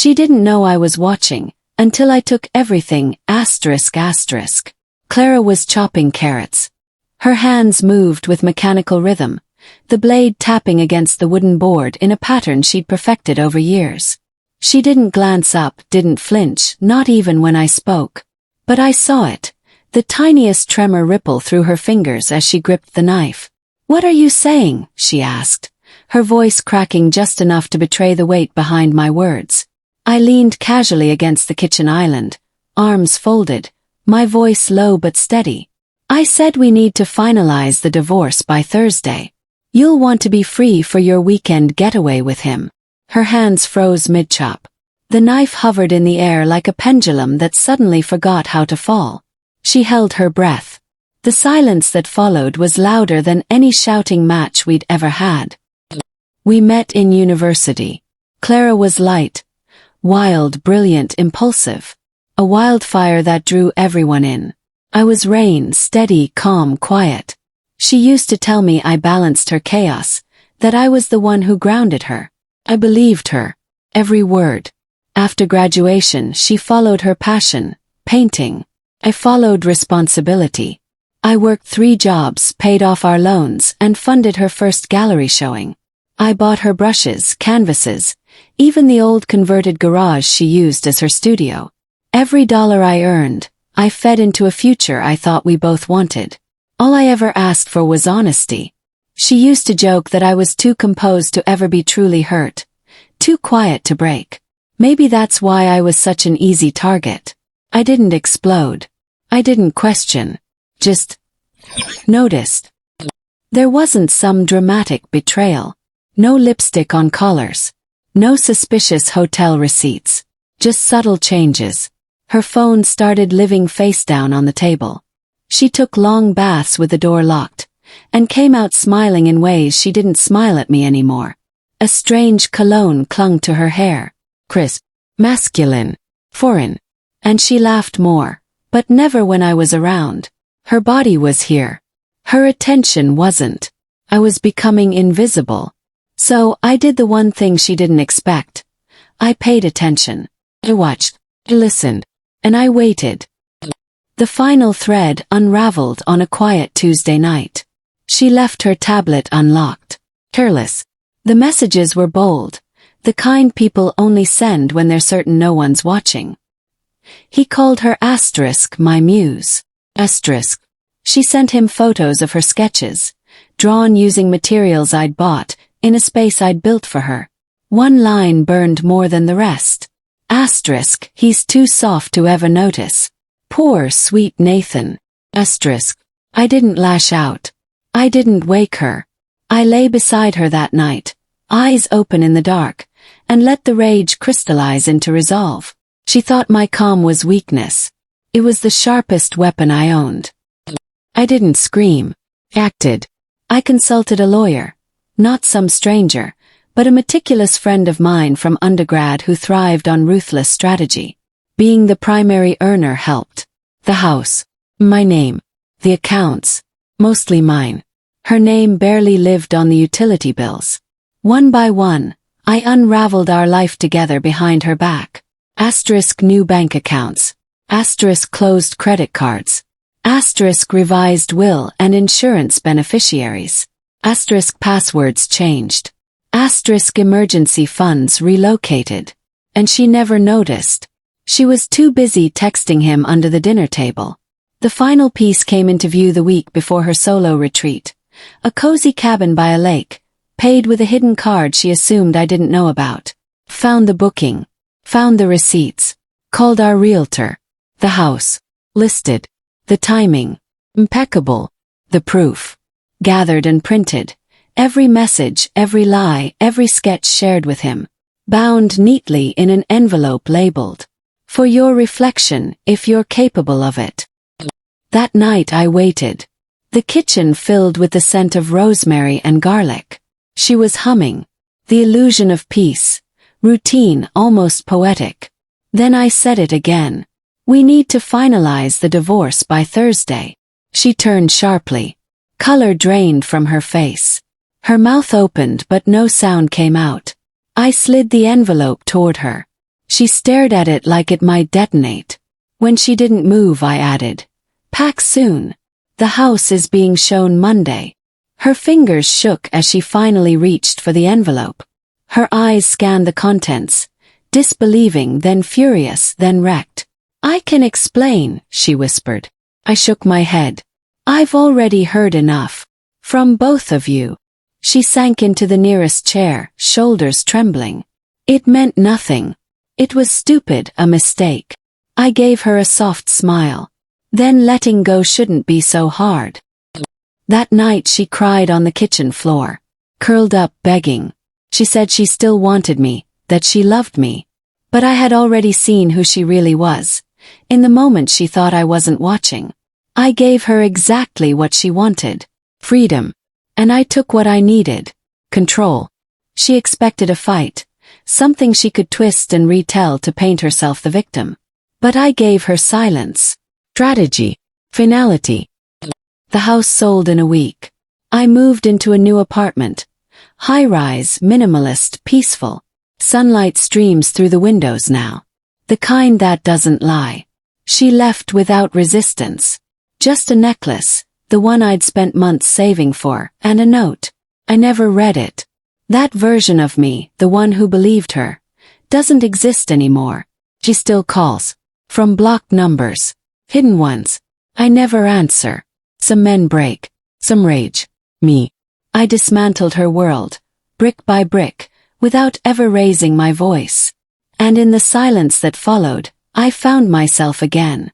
She didn't know I was watching, until I took everything, ***. Clara was chopping carrots. Her hands moved with mechanical rhythm, the blade tapping against the wooden board in a pattern she'd perfected over years. She didn't glance up, didn't flinch, not even when I spoke. But I saw it, the tiniest tremor ripple through her fingers as she gripped the knife. "What are you saying?" she asked, her voice cracking just enough to betray the weight behind my words. I leaned casually against the kitchen island, arms folded, my voice low but steady. "I said we need to finalize the divorce by Thursday. You'll want to be free for your weekend getaway with him." Her hands froze mid-chop. The knife hovered in the air like a pendulum that suddenly forgot how to fall. She held her breath. The silence that followed was louder than any shouting match we'd ever had. We met in university. Clara was light, wild, brilliant, impulsive. A wildfire that drew everyone in. I was rain, steady, calm, quiet. She used to tell me I balanced her chaos, that I was the one who grounded her. I believed her. Every word. After graduation, she followed her passion, painting. I followed responsibility. I worked 3 jobs, paid off our loans, and funded her first gallery showing. I bought her brushes, canvases, even the old converted garage she used as her studio. Every dollar I earned, I fed into a future I thought we both wanted. All I ever asked for was honesty. She used to joke that I was too composed to ever be truly hurt, too quiet to break. Maybe that's why I was such an easy target. I didn't explode. I didn't question. Just noticed. There wasn't some dramatic betrayal. No lipstick on collars. No suspicious hotel receipts. Just subtle changes. Her phone started living face down on the table. She took long baths with the door locked, and came out smiling in ways she didn't smile at me anymore. A strange cologne clung to her hair. Crisp. Masculine. Foreign. And she laughed more, but never when I was around. Her body was here. Her attention wasn't. I was becoming invisible. So I did the one thing she didn't expect. I paid attention. I watched. I listened. And I waited. The final thread unraveled on a quiet Tuesday night. She left her tablet unlocked. Careless. The messages were bold. The kind people only send when they're certain no one's watching. He called her * my muse. *. She sent him photos of her sketches, drawn using materials I'd bought, in a space I'd built for her. One line burned more than the rest. * He's too soft to ever notice. Poor, sweet Nathan. *. I didn't lash out. I didn't wake her. I lay beside her that night, eyes open in the dark, and let the rage crystallize into resolve. She thought my calm was weakness. It was the sharpest weapon I owned. I didn't scream. Acted. I consulted a lawyer. Not some stranger, but a meticulous friend of mine from undergrad who thrived on ruthless strategy. Being the primary earner helped. The house. My name. The accounts. Mostly mine. Her name barely lived on the utility bills. One by one, I unraveled our life together behind her back. * new bank accounts. * closed credit cards. * revised will and insurance beneficiaries. * passwords changed. * emergency funds relocated. And she never noticed. She was too busy texting him under the dinner table. The final piece came into view the week before her solo retreat. A cozy cabin by a lake, paid with a hidden card she assumed I didn't know about. Found the booking. Found the receipts. Called our realtor. The house. Listed. The timing. Impeccable. The proof. Gathered and printed. Every message, every lie, every sketch shared with him. Bound neatly in an envelope labeled. For your reflection, if you're capable of it. That night I waited. The kitchen filled with the scent of rosemary and garlic. She was humming. The illusion of peace. Routine, almost poetic. Then I said it again. We need to finalize the divorce by Thursday. She turned sharply. Color drained from her face. Her mouth opened but no sound came out. I slid the envelope toward her. She stared at it like it might detonate. When she didn't move, I added, "Pack soon. The house is being shown Monday." Her fingers shook as she finally reached for the envelope. Her eyes scanned the contents, disbelieving, then furious, then wrecked. "I can explain," she whispered. I shook my head. "I've already heard enough. From both of you." She sank into the nearest chair, shoulders trembling. "It meant nothing. It was stupid, a mistake." I gave her a soft smile. "Then letting go shouldn't be so hard." That night she cried on the kitchen floor, curled up begging. She said she still wanted me, that she loved me. But I had already seen who she really was. In the moment she thought I wasn't watching. I gave her exactly what she wanted. Freedom. And I took what I needed. Control. She expected a fight, something she could twist and retell to paint herself the victim. But I gave her silence. Strategy. Finality. The house sold in a week. I moved into a new apartment. High-rise, minimalist, peaceful. Sunlight streams through the windows now. The kind that doesn't lie. She left without resistance. Just a necklace, the one I'd spent months saving for, and a note. I never read it. That version of me, the one who believed her, doesn't exist anymore. She still calls. From blocked numbers. Hidden ones. I never answer. Some men break. Some rage. Me. I dismantled her world, brick by brick, without ever raising my voice. And in the silence that followed, I found myself again.